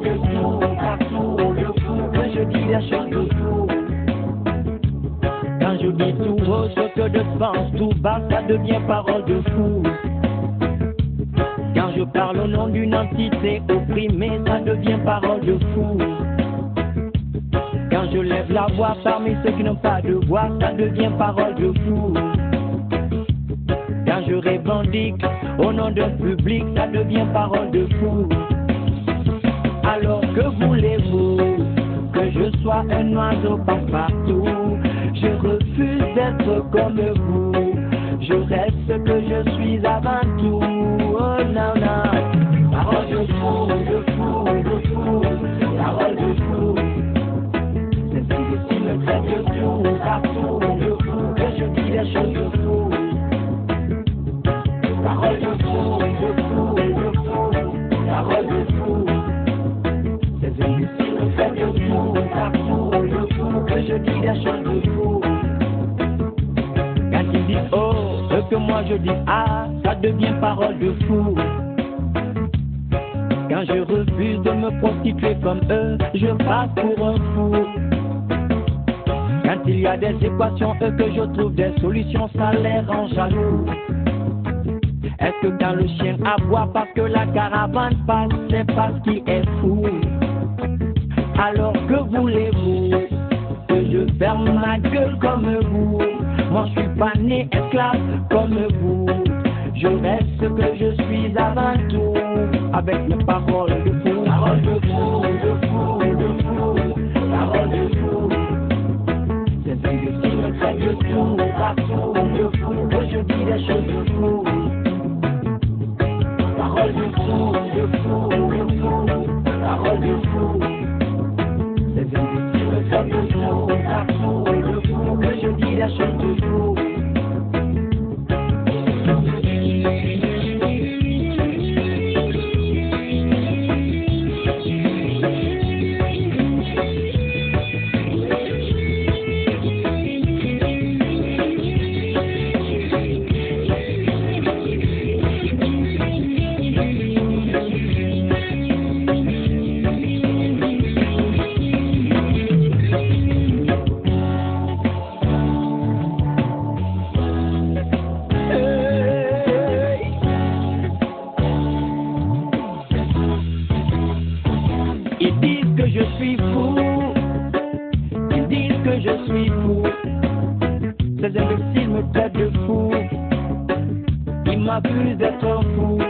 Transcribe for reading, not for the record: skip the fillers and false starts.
de fou, partout de fou, quand je dis des choses de fou. Quand je dis tout haut ce que je pense tout bas, ça devient parole de fou. Quand je parle au nom d'une entité opprimée, ça devient parole de fou. Quand je lève la voix parmi ceux qui n'ont pas de voix, ça devient parole de fou. Quand je revendique au nom d'un public, ça devient parole de fou. Alors que voulez-vous? Que je sois un oiseau partout. Je refuse d'être comme vous. Je reste ce que je suis avant tout. Oh non, non. Parole de fou, de fou, de fou. Parole de fou. C'est difficile de faire de tout, partout, de fou. Que je dis des choses de fou. Parole de fou, de fou, de fou. Parole de fou. C'est difficile de faire de tout, partout, de fou. Que je dis des choses de fou. Quand ils disent oh, que moi je dis ah, ça devient parole de fou. Quand je refuse de me prostituer comme eux, je passe pour un fou. Quand il y a des équations, eux que je trouve des solutions, ça les rend jaloux. Est-ce que quand le chien aboie parce que la caravane passe, c'est parce qu'il est fou? Alors que voulez-vous? Que je ferme ma gueule comme vous? Moi je suis pas né esclave comme vous. Je reste ce que je suis avant tout. Avec mes paroles de fou. Paroles de fou, de fou, de fou. Paroles de fou. C'est difficile de faire de tout, partout, de fou. Que je dis des choses de fou. Paroles de fou, de fou, de fou. Paroles de fou. C'est difficile de faire de tout, partout, de fou. Que je dis des choses de fou. Ils disent que je suis fou. Ils disent que je suis fou. Ces imbéciles me traitent de fou. Ils m'accusent d'être un fou.